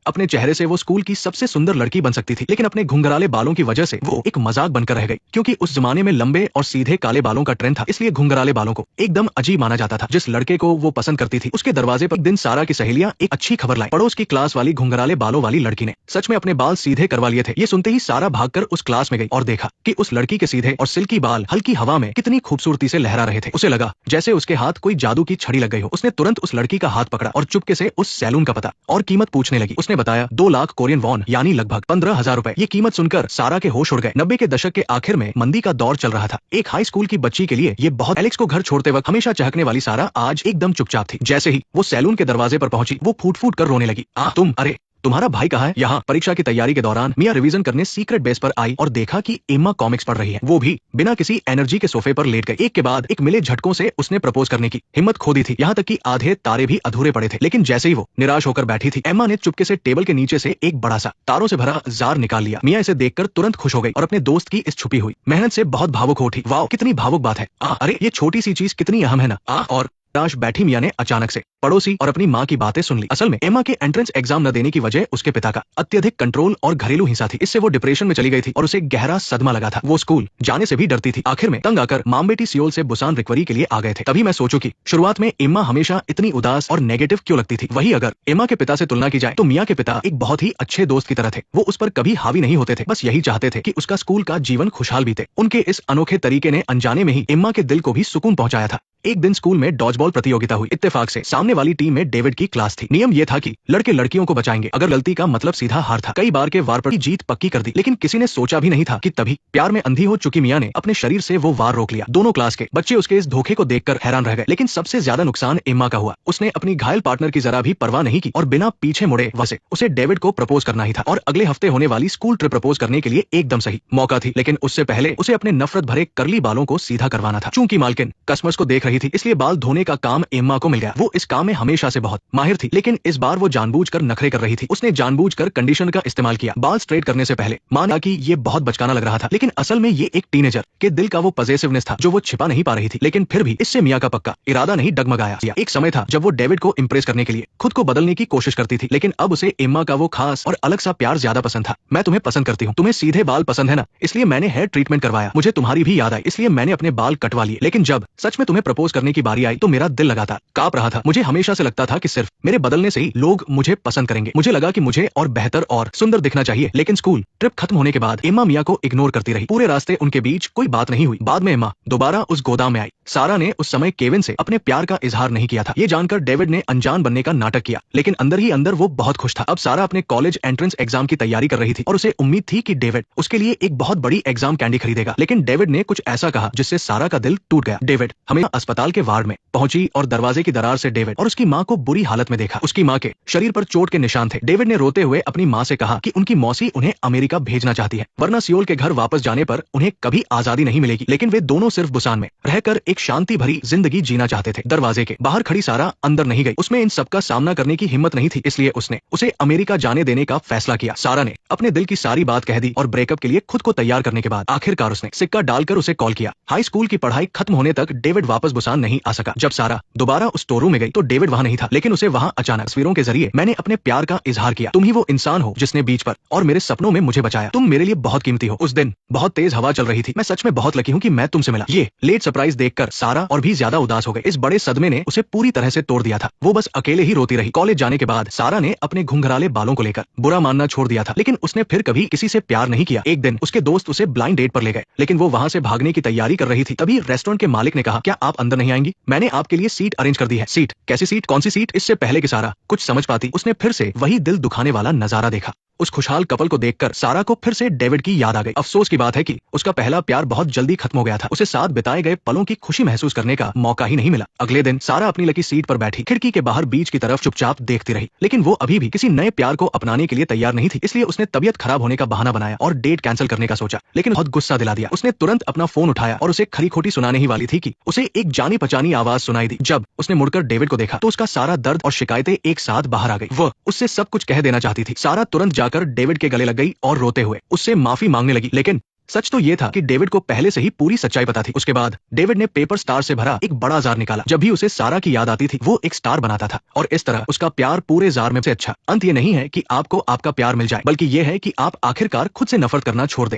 अपने चेहरे से वो स्कूल की सबसे सुंदर लड़की बन सकती थी, लेकिन अपने घुंघराले बालों की वजह से वो एक मजाक बनकर रह गई। क्योंकि उस जमाने में लंबे और सीधे काले बालों का ट्रेंड था, इसलिए घुंघराले बालों को एकदम अजीब माना जाता था। जिस लड़के को वो पसंद करती थी, उसके दरवाजे पर एक दिन सारा की सहेलियां एक अच्छी खबर लाई। पड़ोस की क्लास वाली घुंघराले बालों वाली लड़की ने सच में अपने बाल सीधे करवा लिए थे। ये सुनते ही सारा भागकर उस क्लास में गई और देखा कि उस लड़की के सीधे और सिल्की बाल हल्की हवा में कितनी खूबसूरती से लहरा रहे थे। उसे लगा जैसे उसके हाथ कोई जादू की छड़ी लग गई हो। उसने तुरंत उस लड़की का हाथ पकड़ा और चुपके से उस सैलून का पता और कीमत पूछने लगी। उसने बताया 2 लाख कोरियन वॉन यानी लगभग 15,000 रुपए। ये कीमत सुनकर सारा के होश उड़ गए। 90 के दशक के आखिर में मंदी का दौर चल रहा था। एक हाई स्कूल की बच्ची के लिए ये बहुत। एलेक्स को घर छोड़ते वक्त हमेशा चहकने वाली सारा आज एकदम चुपचाप थी। जैसे ही वो सैलून के दरवाजे पर पहुंची, वो फूट फूट कर रोने लगी। अरे तुम्हारा भाई कहाँ है? यहाँ परीक्षा की तैयारी के दौरान मिया रिवीजन करने सीक्रेट बेस पर आई और देखा कि एम्मा कॉमिक्स पढ़ रही है, वो भी बिना किसी एनर्जी के सोफे पर लेट गई। एक के बाद एक मिले झटकों से उसने प्रपोज करने की हिम्मत खो दी थी। यहाँ तक कि आधे तारे भी अधूरे पड़े थे। लेकिन जैसे ही वो निराश होकर बैठी थी, एम्मा ने चुपके से टेबल के नीचे से एक बड़ा सा तारों से भरा जार निकाल लिया। मिया इसे देखकर तुरंत खुश हो गई और अपने दोस्त की इस छुपी हुई मेहनत से बहुत भावुक हो उठी। वाह, कितनी भावुक बात है। अरे ये छोटी सी चीज कितनी अहम है ना। और निराश बैठी मिया ने अचानक से पड़ोसी और अपनी माँ की बातें सुन ली। असल में एम्मा के एंट्रेंस एग्जाम न देने की वजह उसके पिता का अत्यधिक कंट्रोल और घरेलू हिंसा थी। इससे वो डिप्रेशन में चली गई थी और उसे गहरा सदमा लगा था। वो स्कूल जाने से भी डरती थी। आखिर में तंग आकर माम बेटी सियोल से बुसान रिकवरी के लिए आ गए थे। तभी मैं सोचूं कि शुरुआत में एम्मा हमेशा इतनी उदास और नेगेटिव क्यों लगती थी। वही अगर एम्मा के पिता से तुलना की जाए तो मिया के पिता एक बहुत ही अच्छे दोस्त की तरह थे। वो उस पर कभी हावी नहीं होते थे, बस यही चाहते थे कि उसका स्कूल का जीवन खुशहाल बीते। उनके इस अनोखे तरीके ने अनजाने में ही एम्मा के दिल को भी सुकून पहुंचाया था। एक दिन स्कूल में डॉजबॉल प्रतियोगिता हुई। इत्तेफाक से सामने वाली टीम में डेविड की क्लास थी। नियम यह था कि लड़के लड़कियों को बचाएंगे, अगर गलती का मतलब सीधा हार था। कई बार के वार पर जीत पक्की कर दी, लेकिन किसी ने सोचा भी नहीं था कि तभी प्यार में अंधी हो चुकी मिया ने अपने शरीर से वो वार रोक लिया। दोनों क्लास के बच्चे उसके इस धोखे को देखकर हैरान रह गए, लेकिन सबसे ज्यादा नुकसान एम्मा का हुआ। उसने अपनी घायल पार्टनर की जरा भी परवाह नहीं की और बिना पीछे मुड़े वसे उसे डेविड को प्रपोज करना ही था। और अगले हफ्ते होने वाली स्कूल ट्रिप प्रपोज करने के लिए एकदम सही मौका थी। लेकिन उससे पहले उसे अपने नफरत भरे करली बालों को सीधा करवाना था। चूंकि मालकिन कस्टमर्स को देख रही थी, इसलिए बाल धोने का काम एम्मा को मिल गया। वो इस काम में हमेशा से बहुत माहिर थी, लेकिन इस बार वो जानबूझकर नखरे कर रही थी। उसने जानबूझकर कंडीशनर का इस्तेमाल किया। बाल स्ट्रेट करने से पहले माना कि ये बहुत बचकाना लग रहा था, लेकिन असल में ये एक टीनेजर के दिल का वो पजेसिवनेस था जो वो छिपा नहीं पा रही थी। लेकिन फिर भी इससे मिया का पक्का इरादा नहीं डगमगाया। एक समय था जब वो डेविड को इम्प्रेस करने के लिए खुद को बदलने की कोशिश करती थी, लेकिन अब उसे एम्मा का वो खास और अलग सा प्यार ज्यादा पसंद था। मैं तुम्हें पसंद करती हूँ, तुम्हें सीधे बाल पसंद है ना, इसलिए मैंने हेयर ट्रीटमेंट करवाया। मुझे तुम्हारी भी याद आई, इसलिए मैंने अपने बाल कटवा लिए। लेकिन जब सच में तुम्हें प्रपोज करने की बारी आई तो मेरा दिल लगातार कांप रहा था। मुझे हमेशा से लगता था कि सिर्फ मेरे बदलने से ही लोग मुझे पसंद करेंगे। मुझे लगा कि मुझे और बेहतर और सुंदर दिखना चाहिए। लेकिन स्कूल ट्रिप खत्म होने के बाद एम्मा मिया को इग्नोर करती रही। पूरे रास्ते उनके बीच कोई बात नहीं हुई। बाद में एम्मा दोबारा उस गोदाम में आई। सारा ने उस समय केविन से अपने प्यार का इजहार नहीं किया था। ये जानकर डेविड ने अनजान बनने का नाटक किया, लेकिन अंदर ही अंदर वो बहुत खुश था। अब सारा अपने कॉलेज एंट्रेंस एग्जाम की तैयारी कर रही थी और उसे उम्मीद थी कि डेविड उसके लिए एक बहुत बड़ी एग्जाम कैंडी खरीदेगा। लेकिन डेविड ने कुछ ऐसा कहा जिससे सारा का दिल टूट गया। डेविड हमें अस्पताल के वार्ड में पहुंची और दरवाजे की दरार से डेविड और उसकी माँ को बुरी हालत में देखा। उसकी माँ के शरीर पर चोट के निशान थे। डेविड ने रोते हुए अपनी माँ से कहा कि उनकी मौसी उन्हें अमेरिका भेजना चाहती है, वरना सियोल के घर वापस जाने पर उन्हें कभी आजादी नहीं मिलेगी। लेकिन वे दोनों सिर्फ बुसान में रहकर एक शांति भरी जिंदगी जीना चाहते थे। दरवाजे के बाहर खड़ी सारा अंदर नहीं गई। उसमें इन सबका सामना करने की हिम्मत नहीं थी, इसलिए उसने उसे अमेरिका जाने देने का फैसला किया। सारा ने अपने दिल की सारी बात कह दी और ब्रेकअप के लिए खुद को तैयार करने के बाद आखिरकार उसने सिक्का डालकर उसे कॉल किया। हाई स्कूल की पढ़ाई खत्म होने तक डेविड वापस बुसान नहीं आ सका। जब सारा दोबारा उस स्टोर रूम में गई तो डेविड वहां नहीं था, लेकिन उसे वहां अचानक तस्वीरों के जरिए मैंने अपने प्यार का इजहार किया। तुम ही वो इंसान हो जिसने बीच पर और मेरे सपनों में मुझे बचाया। तुम मेरे लिए बहुत कीमती हो। उस दिन बहुत तेज हवा चल रही थी। मैं सच में बहुत लकी हूँ कि मैं तुमसे मिला। ये लेट सरप्राइज देखकर सारा और भी ज्यादा उदास हो गई। इस बड़े सदमे ने उसे पूरी तरह से तोड़ दिया था। वो बस अकेले ही रोती रही। कॉलेज जाने के बाद सारा ने अपने घुंघराले बालों को लेकर बुरा मानना छोड़ दिया था, लेकिन उसने फिर कभी किसी से प्यार नहीं किया। एक दिन उसके दोस्त उसे ब्लाइंड डेट पर ले गए, लेकिन वो वहां से भागने की तैयारी कर रही थी। तभी रेस्टोरेंट के मालिक ने कहा, क्या आप अंदर नहीं आएंगी? मैंने आपके लिए सीट अरेंज कर दी है। सीट? कैसी सीट? कौन सी सीट? इससे पहले कि सारा कुछ समझ पाती, उसने फिर से वही दिल दुखाने वाला नजारा देखा। उस खुशहाल कपल को देखकर सारा को फिर से डेविड की याद आ गई। अफसोस की बात है कि उसका पहला प्यार बहुत जल्दी खत्म हो गया था। उसे साथ बिताए गए पलों की खुशी महसूस करने का मौका ही नहीं मिला। अगले दिन सारा अपनी लकी सीट पर बैठी खिड़की के बाहर बीच की तरफ चुपचाप देखती रही, लेकिन वो अभी भी किसी नए प्यार को अपनाने के लिए तैयार नहीं थी। इसलिए उसने तबियत खराब होने का बहाना बनाया और डेट कैंसिल करने का सोचा, लेकिन बहुत गुस्सा दिला दिया। उसने तुरंत अपना फोन उठाया और उसे खरी खोटी सुनाने ही वाली थी कि उसे एक जानी पहचानी आवाज सुनाई दी। जब उसने मुड़कर डेविड को देखा तो उसका सारा दर्द और शिकायतें एक साथ बाहर आ गई। वह उससे सब कुछ कह देना चाहती थी। सारा तुरंत जाकर डेविड के गले लग गई और रोते हुए उससे माफी मांगने लगी, लेकिन सच तो ये था कि डेविड को पहले से ही पूरी सच्चाई पता थी। उसके बाद डेविड ने पेपर स्टार से भरा एक बड़ा जार निकाला। जब भी उसे सारा की याद आती थी वो एक स्टार बनाता था और इस तरह उसका प्यार पूरे जार में से अच्छा। अंत ये नहीं है कि आपको आपका प्यार मिल जाए, बल्कि ये है कि आप आखिरकार खुद से नफरत करना छोड़ दें।